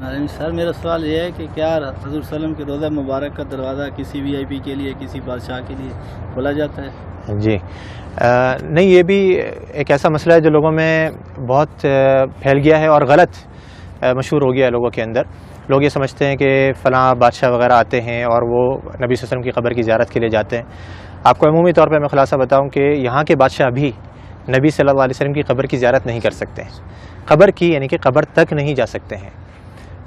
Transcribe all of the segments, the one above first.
سر میرا سوال یہ ہے کہ کیا حضور وسلم کے روضہ مبارک کا دروازہ کسی وی آئی پی کے لیے، کسی بادشاہ کے لیے کھولا جاتا ہے؟ جی نہیں، یہ بھی ایک ایسا مسئلہ ہے جو لوگوں میں بہت پھیل گیا ہے اور غلط مشہور ہو گیا ہے لوگوں کے اندر۔ لوگ یہ سمجھتے ہیں کہ فلاں بادشاہ وغیرہ آتے ہیں اور وہ نبی صلی اللہ علیہ وسلم کی قبر کی زیارت کے لیے جاتے ہیں۔ آپ کو عمومی طور پہ میں خلاصہ بتاؤں کہ یہاں کے بادشاہ بھی نبی صلی اللہ علیہ وسلم کی قبر کی زیارت نہیں کر سکتے ہیں، قبر کی یعنی کہ قبر تک نہیں جا سکتے ہیں۔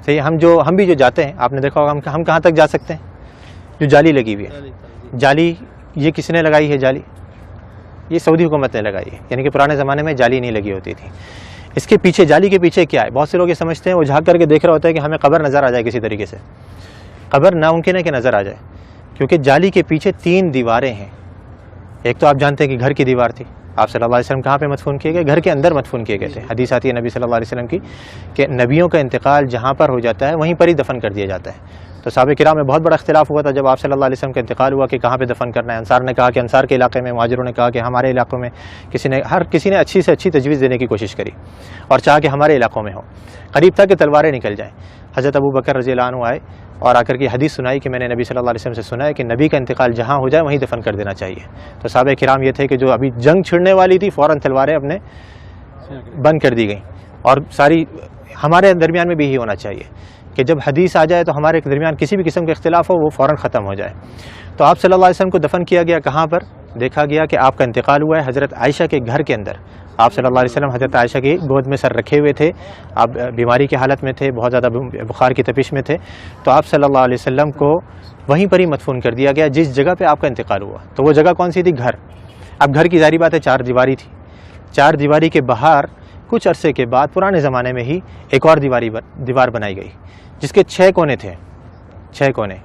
صحیح، ہم بھی جو جاتے ہیں، آپ نے دیکھا ہوگا ہم کہاں تک جا سکتے ہیں؟ جو جالی لگی ہوئی ہے، جالی یہ کس نے لگائی ہے؟ جالی یہ سعودی حکومت نے لگائی ہے، یعنی کہ پرانے زمانے میں جالی نہیں لگی ہوتی تھی۔ اس کے پیچھے، جالی کے پیچھے کیا ہے؟ بہت سے لوگ یہ سمجھتے ہیں، وہ جھانک کر کے دیکھ رہا ہوتا ہے کہ ہمیں قبر نظر آ جائے کسی طریقے سے۔ قبر ناممکن ہے کہ نظر آ جائے، کیونکہ جالی کے پیچھے 3 دیواریں ہیں۔ ایک تو آپ جانتے ہیں کہ گھر کی دیوار تھی، آپ صلی اللہ علیہ وسلم کہاں پہ مدفون کیے گئے؟ گھر کے اندر مدفون کیے گئے تھے۔ حدیث آتی ہے نبی صلی اللہ علیہ وسلم کی کہ نبیوں کا انتقال جہاں پر ہو جاتا ہے وہیں پر ہی دفن کر دیا جاتا ہے۔ تو صحابہ کرام میں بہت بڑا اختلاف ہوا تھا جب آپ صلی اللہ علیہ وسلم کا انتقال ہوا کہ کہاں پہ دفن کرنا ہے۔ انصار نے کہا کہ انصار کے علاقے میں، مہاجروں نے کہا کہ ہمارے علاقوں میں، ہر کسی نے اچھی سے اچھی تجویز دینے کی کوشش کری اور چاہا کہ ہمارے علاقوں میں ہو۔ قریب تھا کہ تلواریں نکل جائیں۔ حضرت ابو بکر رضی اللہ عنہ آئے اور آ کر کے حدیث سنائی کہ میں نے نبی صلی اللہ علیہ وسلم سے سنا ہے کہ نبی کا انتقال جہاں ہو جائے وہیں دفن کر دینا چاہیے۔ تو صحابہ کرام یہ تھے کہ جو ابھی جنگ چھڑنے والی تھی، فوراً تلواریں اپنے بند کر دی گئیں۔ اور ساری ہمارے درمیان میں بھی یہی ہونا چاہیے کہ جب حدیث آ جائے تو ہمارے درمیان کسی بھی قسم کا اختلاف ہو وہ فوراً ختم ہو جائے۔ تو آپ صلی اللہ علیہ وسلم کو دفن کیا گیا کہاں پر؟ دیکھا گیا کہ آپ کا انتقال ہوا ہے حضرت عائشہ کے گھر کے اندر۔ آپ صلی اللہ علیہ وسلم حضرت عائشہ کی گود میں سر رکھے ہوئے تھے، آپ بیماری کی حالت میں تھے، بہت زیادہ بخار کی تپش میں تھے، تو آپ صلی اللہ علیہ وسلم کو وہیں پر ہی مدفون کر دیا گیا جس جگہ پہ آپ کا انتقال ہوا۔ تو وہ جگہ کون سی تھی؟ گھر۔ اب گھر کی ظاہری بات ہے 4 دیواری تھی، 4 دیواری کے باہر کچھ عرصے کے بعد پرانے زمانے میں ہی ایک اور دیوار بنائی گئی جس کے 6 کونے تھے، 6 کونے،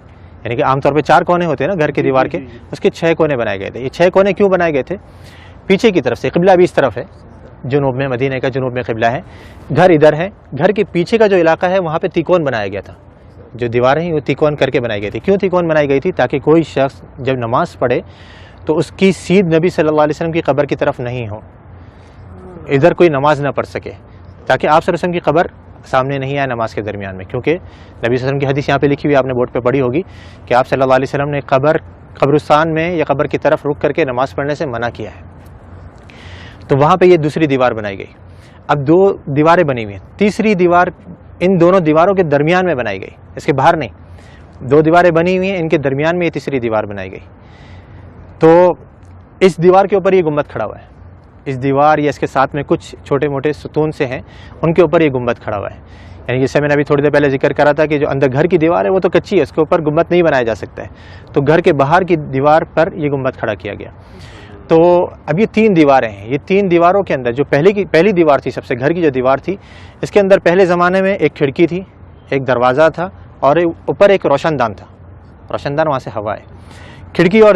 یعنی کہ عام طور پہ 4 کونے ہوتے ہیں نا گھر کے دیوار کے، اس کے 6 کونے بنائے گئے تھے۔ یہ 6 کونے کیوں بنائے گئے تھے؟ پیچھے کی طرف سے قبلہ بھی اس طرف ہے، جنوب میں، مدینہ کا جنوب میں قبلہ ہے، گھر ادھر ہے، گھر کے پیچھے کا جو علاقہ ہے وہاں پہ تیکون بنایا گیا تھا۔ جو دیواریں ہیں وہ تیکون کر کے بنائی گئی تھی۔ کیوں تیکون بنائی گئی تھی؟ تاکہ کوئی شخص جب نماز پڑھے تو اس کی سیدھ نبی صلی اللہ علیہ وسلم کی قبر کی طرف نہیں ہو، ادھر کوئی نماز نہ پڑھ سکے، تاکہ آپ صلی اللہ علیہ وسلم کی قبر سامنے نہیں آئے نماز کے درمیان میں۔ کیونکہ نبی صلی اللہ علیہ وسلم کی حدیث یہاں پہ لکھی ہوئی، آپ نے بورڈ پہ پڑھی ہوگی کہ آپ صلی اللہ علیہ وسلم نے قبرستان میں یا قبر کی طرف رک کر کے نماز پڑھنے سے منع کیا ہے۔ تو وہاں پہ یہ دوسری دیوار بنائی گئی۔ اب 2 دیواریں بنی ہوئی ہیں، تیسری دیوار ان دونوں دیواروں کے درمیان میں بنائی گئی، اس کے باہر نہیں۔ 2 دیواریں بنی ہوئی ہیں، ان کے درمیان میں یہ تیسری دیوار بنائی گئی۔ تو اس دیوار کے اوپر یہ گنبد کھڑا ہوا ہے، اس دیوار یا اس کے ساتھ میں کچھ چھوٹے موٹے ستون سے ہیں، ان کے اوپر یہ گنبد کھڑا ہوا ہے۔ یعنی جیسے میں نے ابھی تھوڑی دیر پہلے ذکر کرا تھا کہ جو اندر گھر کی دیوار ہے وہ تو کچی ہے، اس کے اوپر گنبد نہیں بنایا جا سکتا ہے، تو گھر کے باہر کی دیوار پر یہ گنبد کھڑا کیا گیا۔ تو اب یہ 3 دیواریں ہیں، یہ 3 دیواروں کے اندر جو پہلی دیوار تھی، سب سے گھر کی جو دیوار تھی، اس کے اندر پہلے زمانے میں ایک کھڑکی تھی، ایک دروازہ تھا اور اوپر ایک روشن دان تھا۔ روشن دان وہاں سے ہوا ہے۔ کھڑکی اور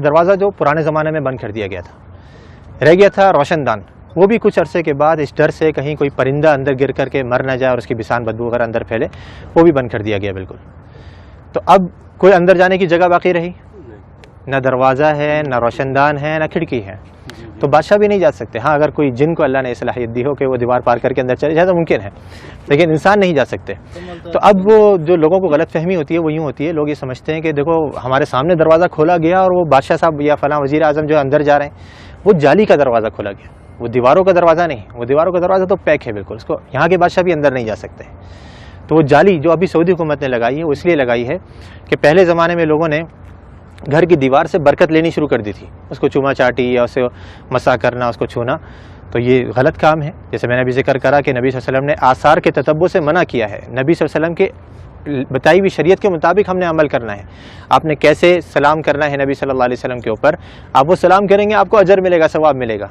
دروازہ جو پرانے زمانے میں بند کر دیا گیا تھا، رہ گیا تھا روشن دان۔ وہ بھی کچھ عرصے کے بعد اس ڈر سے کہیں کوئی پرندہ اندر گر کر کے مر نہ جائے اور اس کی بسان بدبو وغیرہ اندر پھیلے، وہ بھی بند کر دیا گیا بالکل۔ تو اب کوئی اندر جانے کی جگہ باقی رہی؟ نہ دروازہ ہے، نہ روشن دان ہے، نہ کھڑکی ہے، تو بادشاہ بھی نہیں جا سکتے۔ ہاں اگر کوئی جن کو اللہ نے صلاحیت دی ہو کہ وہ دیوار پار کر کے اندر چلے جائے تو ممکن ہے، لیکن انسان نہیں جا سکتے۔ تو اب وہ جو لوگوں کو غلط فہمی ہوتی ہے وہ یوں ہوتی ہے، لوگ یہ سمجھتے ہیں کہ دیکھو ہمارے سامنے دروازہ کھولا گیا اور وہ بادشاہ صاحب یا فلاں وزیر اعظم جو اندر جا رہے ہیں، وہ جالی کا دروازہ کھولا گیا، وہ دیواروں کا دروازہ نہیں، وہ دیواروں کا دروازہ تو پیک ہے بالکل، اس کو یہاں کے بادشاہ بھی اندر نہیں جا سکتے۔ تو وہ جالی جو ابھی سعودی حکومت نے لگائی ہے وہ اس لیے لگائی ہے کہ پہلے زمانے میں لوگوں نے گھر کی دیوار سے برکت لینی شروع کر دی تھی، اس کو چوما چاٹی یا اسے مسا کرنا، اس کو چھونا، تو یہ غلط کام ہے۔ جیسے میں نے ابھی ذکر کرا کہ نبی صلی اللہ علیہ وسلم نے آثار کے تتبع سے منع کیا ہے، نبی صلی اللہ علیہ وسلم کے بتائی ہوئی شریعت کے مطابق ہم نے عمل کرنا ہے۔ آپ نے کیسے سلام کرنا ہے نبی صلی اللہ علیہ وسلم کے اوپر، آپ وہ سلام کریں گے آپ کو اجر ملے گا، ثواب ملے گا۔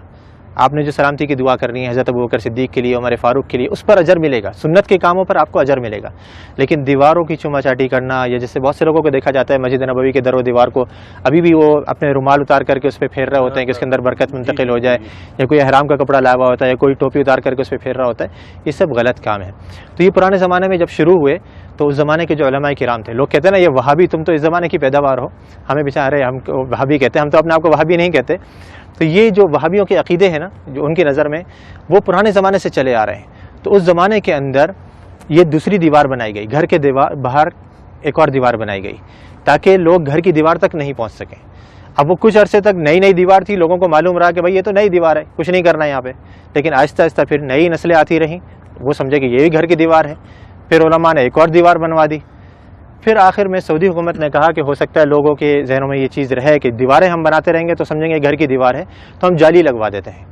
آپ نے جو سلامتی کی دعا کرنی ہے حضرت ابوبکر صدیق کے لیے، عمر فاروق کے لیے، اس پر اجر ملے گا، سنت کے کاموں پر آپ کو اجر ملے گا۔ لیکن دیواروں کی چوما چاٹی کرنا، یا جیسے بہت سے لوگوں کو دیکھا جاتا ہے مسجد نبوی کے در و دیوار کو ابھی بھی وہ اپنے رومال اتار کر کے اس پہ پھیر رہے ہوتے ہیں کہ اس کے اندر برکت منتقل ہو جائے، یا کوئی احرام کا کپڑا لایا ہوا ہوتا ہے یا کوئی ٹوپی اتار کر کے اس پہ پھیر رہا ہوتا ہے، یہ سب غلط کام ہے۔ تو یہ پرانے زمانے میں جب شروع ہوئے تو اس زمانے کے جو علماء کرام تھے، لوگ کہتے ہیں نا یہ وہابی، تم تو اس زمانے کی پیداوار ہو، ہمیں بیچارے ہم وہابی کہتے ہیں، ہم تو اپنے آپ کو وہابی نہیں کہتے۔ تو یہ جو وہابیوں کے عقیدے ہیں نا، جو ان کی نظر میں وہ پرانے زمانے سے چلے آ رہے ہیں، تو اس زمانے کے اندر یہ دوسری دیوار بنائی گئی، گھر کے باہر ایک اور دیوار بنائی گئی تاکہ لوگ گھر کی دیوار تک نہیں پہنچ سکیں۔ اب وہ کچھ عرصے تک نئی دیوار تھی، لوگوں کو معلوم رہا کہ بھائی یہ تو نئی دیوار ہے، کچھ نہیں کرنا یہاں پہ، لیکن آہستہ آہستہ پھر نئی نسلیں آتی رہیں، وہ سمجھے کہ یہ بھی گھر کی دیوار ہے، پھر علماء نے ایک اور دیوار بنوا دی۔ پھر آخر میں سعودی حکومت نے کہا کہ ہو سکتا ہے لوگوں کے ذہنوں میں یہ چیز رہے کہ دیواریں ہم بناتے رہیں گے تو سمجھیں گے گھر کی دیوار ہے، تو ہم جالی لگوا دیتے ہیں۔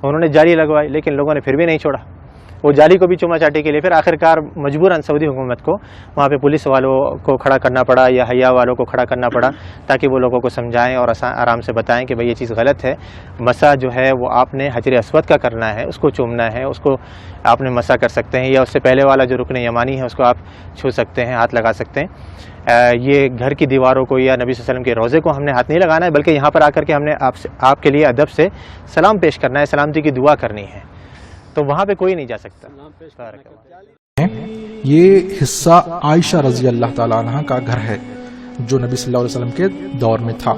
انہوں نے جالی لگوائی، لیکن لوگوں نے پھر بھی نہیں چھوڑا، وہ جالی کو بھی چوما چاٹی کے لیے پھر آخرکار مجبوراً سعودی حکومت کو وہاں پہ پولیس والوں کو کھڑا کرنا پڑا یا حیا والوں کو کھڑا کرنا پڑا تاکہ وہ لوگوں کو سمجھائیں اور آرام سے بتائیں کہ بھئی یہ چیز غلط ہے، مسح جو ہے وہ آپ نے حجر اسود کا کرنا ہے، اس کو چومنا ہے، اس کو آپ نے مسح کر سکتے ہیں، یا اس سے پہلے والا جو رکن یمانی ہے اس کو آپ چھو سکتے ہیں، ہاتھ لگا سکتے ہیں۔ یہ گھر کی دیواروں کو یا نبی صلی اللہ علیہ وسلم کے روضے کو ہم نے ہاتھ نہیں لگانا ہے، بلکہ یہاں پر آ کر کے ہم نے آپ کے لیے ادب سے سلام پیش کرنا ہے، سلامتی کی دعا کرنی ہے، تو وہاں پہ کوئی نہیں جا سکتا۔ یہ حصہ عائشہ رضی اللہ تعالیٰ عنہ کا گھر ہے جو نبی صلی اللہ علیہ وسلم کے دور میں تھا،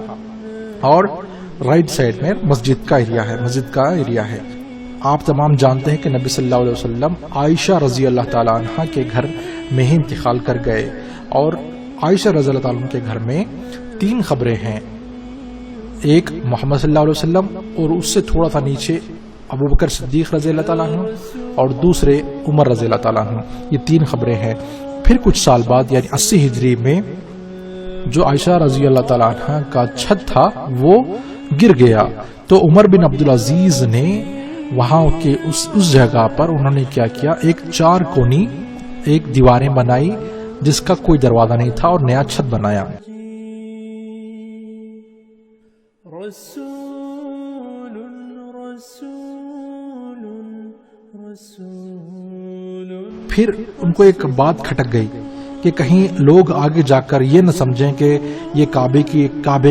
اور رائٹ سائڈ میں مسجد کا ایریا ہے۔ آپ تمام جانتے ہیں کہ نبی صلی اللہ علیہ وسلم عائشہ رضی اللہ تعالیٰ عنہ کے گھر میں ہی انتقال کر گئے، اور عائشہ رضی اللہ تعالیٰ عنہ کے گھر میں 3 قبریں ہیں، ایک محمد صلی اللہ علیہ وسلم، اور اس سے تھوڑا سا نیچے ابو بکر صدیق رضی اللہ تعالیٰ عنہ، اور دوسرے عمر رضی اللہ تعالیٰ عنہ۔ یہ 3 قبریں ہیں۔ پھر کچھ سال بعد یعنی 80 ہجری میں جو عائشہ رضی اللہ تعالیٰ عنہ کا چھت تھا وہ گر گیا، تو عمر بن عبدالعزیز نے وہاں کے اس جگہ پر انہوں نے کیا کیا، ایک 4 کونی ایک دیواریں بنائی جس کا کوئی دروازہ نہیں تھا، اور نیا چھت بنایا۔ پھر ان کو ایک بات کھٹک گئی کہ کہیں لوگ آگے جا کر یہ نہ سمجھیں کہ یہ کعبے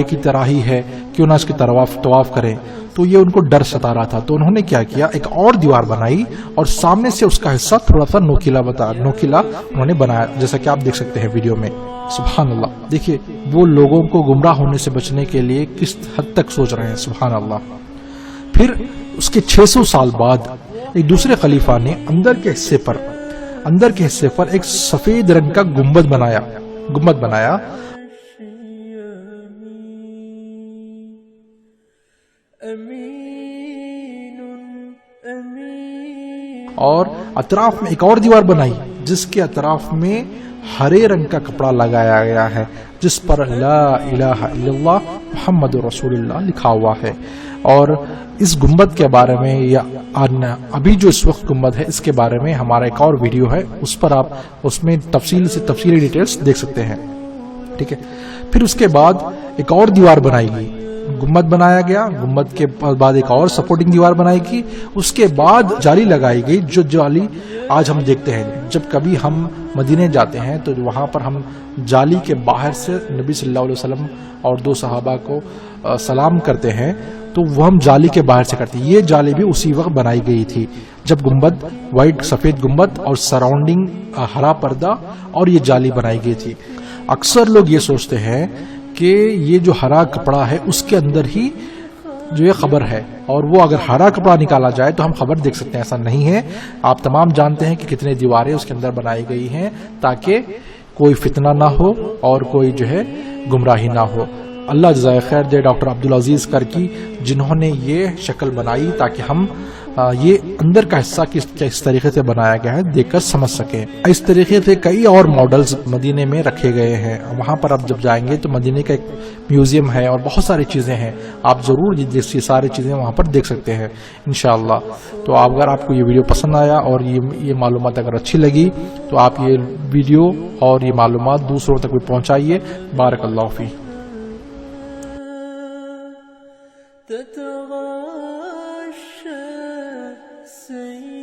کی طرح ہی ہے، کیوں نہ اس کی طواف کریں، تو یہ ان کو ڈر ستا رہا تھا۔ تو انہوں نے کیا کیا، ایک اور دیوار بنائی اور سامنے سے اس کا حصہ تھوڑا سا نوکیلا انہوں نے بنایا، جیسا کہ آپ دیکھ سکتے ہیں ویڈیو میں۔ سبحان اللہ، دیکھیے وہ لوگوں کو گمراہ ہونے سے بچنے کے لیے کس حد تک سوچ رہے ہیں، سبحان اللہ۔ پھر اس کے 600 سال بعد ایک دوسرے خلیفہ نے اندر کے حصے پر ایک سفید رنگ کا گنبد بنایا اور اطراف میں ایک اور دیوار بنائی جس کے اطراف میں ہرے رنگ کا کپڑا لگایا گیا ہے جس پر لا الہ الا اللہ محمد رسول اللہ لکھا ہوا ہے۔ اور اس گنبد کے بارے میں یا ابھی جو اس وقت گنبد ہے اس کے بارے میں ہمارا ایک اور ویڈیو ہے، اس پر آپ اس میں تفصیلی ڈیٹیلز دیکھ سکتے ہیں، ٹھیک ہے۔ پھر اس کے بعد ایک اور دیوار بنائی گئی، گنبد بنایا گیا، گنبد کے بعد ایک اور سپورٹنگ دیوار بنائی گئی، اس کے بعد جالی لگائی گئی، جو جالی آج ہم دیکھتے ہیں۔ جب کبھی ہم مدینے جاتے ہیں تو وہاں پر ہم جالی کے باہر سے نبی صلی اللہ علیہ وسلم اور 2 صحابہ کو سلام کرتے ہیں، تو وہ ہم جالی کے باہر سے کرتے ہیں۔ یہ جالی بھی اسی وقت بنائی گئی تھی جب گنبد وائٹ سفید گنبد اور سراؤنڈنگ ہرا پردہ اور یہ جالی بنائی گئی تھی۔ اکثر لوگ یہ سوچتے ہیں کہ یہ جو ہرا کپڑا ہے اس کے اندر ہی جو یہ خبر ہے، اور وہ اگر ہرا کپڑا نکالا جائے تو ہم خبر دیکھ سکتے ہیں، ایسا نہیں ہے۔ آپ تمام جانتے ہیں کہ کتنے دیواریں اس کے اندر بنائی گئی ہیں تاکہ کوئی فتنہ نہ ہو اور کوئی جو ہے گمراہی نہ ہو۔ اللہ جزائے خیر دے ڈاکٹر عبدالعزیز کرکی جنہوں نے یہ شکل بنائی تاکہ ہم یہ اندر کا حصہ کس طریقے سے بنایا گیا ہے دیکھ کر سمجھ سکیں۔ اس طریقے سے کئی اور ماڈلز مدینے میں رکھے گئے ہیں، وہاں پر آپ جب جائیں گے تو مدینے کا ایک میوزیم ہے اور بہت ساری چیزیں ہیں، آپ ضرور یہ ساری چیزیں وہاں پر دیکھ سکتے ہیں انشاءاللہ۔ تو اگر آپ کو یہ ویڈیو پسند آیا اور یہ معلومات اگر اچھی لگی تو آپ یہ ویڈیو اور یہ معلومات دوسروں تک بھی پہنچائیے۔ بارک اللہ فیک۔ تتغاشى سيد